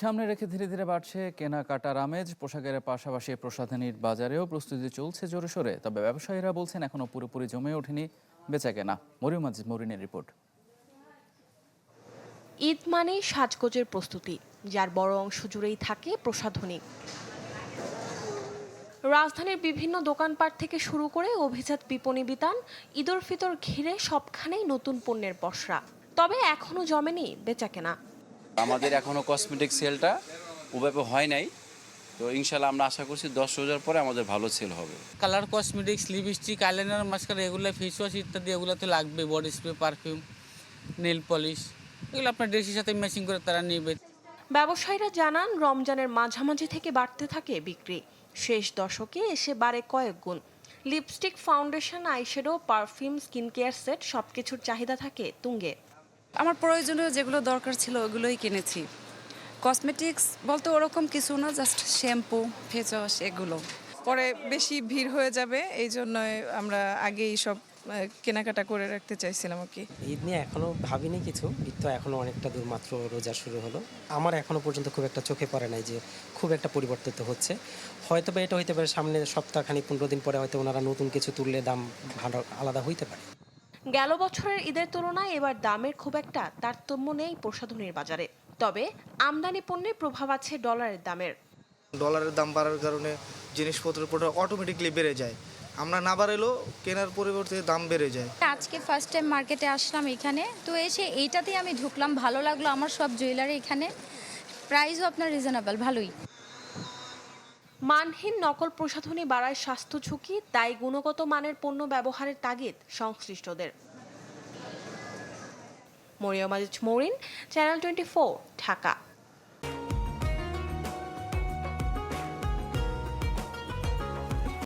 সামনে রেখে ধীরে ধীরে বাড়ছে কেনাকাটার আমেজ। পোশাকের পাশাপাশি প্রসাধনীর বাজারেও প্রস্তুতি চলছে জোরে সোরে। তবে ব্যবসায়ীরা বলছেন এখনো পুরোপুরি জমে ওঠেনি বেচাকেনা। মরিয়ম আজিজ মরিনের রিপোর্ট। ঈদ মানেই সাজগোজের প্রস্তুতি, যার বড় অংশ জুড়েই থাকে প্রসাধনী। রাজধানীর বিভিন্ন দোকানপাট থেকে শুরু করে অভিজাত বিপণী বিতান, ঈদুল ফিতর ঘিরে সবখানেই নতুন পণ্যের পসরা। তবে এখনো জমেনি বেচাকেনা। আমাদের এখনো কসমেটিক সেলটা ওভাবে হয় নাই, তো ইনশাল্লাহ আমরা আশা করছি 10 রোজার পরে আমাদের ভালো সেল হবে। Colour cosmetics, lipstick, eyeliner, mascara, এগুলো ফেস ওয়াশ ইত্যাদি এগুলো তো লাগবে, body spray, perfume, nail polish, এগুলো আপনার ড্রেসের সাথে ম্যাচিং করে তারা নেবে। ব্যবসায়ীরা জানান রমজানের মাঝামাঝি থেকে বাড়তে থাকে বিক্রি। শেষ দশকে এসে বাড়ে কয়েক গুণ। Lipstick, foundation, eyeshadow, perfume, skin care set সবকিছুর চাহিদা থাকে তুঙ্গে। আমার প্রয়োজনীয় যেগুলো দরকার ছিল ওগুলোই কিনেছি। কসমেটিক্স বলতে ওরকম কিছু না, জাস্ট শ্যাম্পু, ফেস ওয়াশ এগুলো। পরে বেশি ভিড় হয়ে যাবে, এই জন্যই আমরা আগেই সব কেনাকাটা করে রাখতে চাইছিলাম আর কি। ঈদ নিয়ে এখনো ভাবিনি কিছু, ঈদ তো এখনো অনেকটা দূর, মাত্র রোজা শুরু হলো। আমার এখনো পর্যন্ত খুব একটা চোখে পড়ে নাই যে খুব একটা পরিবর্তিত হচ্ছে। হয়তো বা এটা হইতে পারে সামনে সপ্তাহখানি 15 দিন পরে হয়তো ওনারা নতুন কিছু তুললে দাম ভালো আলাদা হইতে পারে। গেল বছরের ঈদের তুলনায় এবার দামের খুব একটা তারতম্য নেই প্রসাধনীর বাজারে। তবে আমদানি পণ্যে প্রভাব আছে ডলারের দামের। ডলারের দাম বাড়ার কারণে জিনিসপত্রের প্রোডাক্ট অটোমেটিকলি বেড়ে যায়। আমরা না বাড়ালেও কেনার পরিবর্তে দাম বেড়ে যায়। আজকে ফার্স্ট টাইম মার্কেটে আসলাম এখানে, তো এসে এইটাতেই আমি ঢুকলাম, ভালো লাগলো। আমার সব জুয়েলারি এখানে, প্রাইসও আপনার রিজনেবল, ভালোই। মানহীন নকল প্রসাধনী বাড়ায় স্বাস্থ্য ঝুঁকি, তাই গুণগত মানের পণ্য ব্যবহারের তাগিদ সংশ্লিষ্টদের। মরিয়ম আজিজ মরিন, চ্যানেল 24, ঢাকা।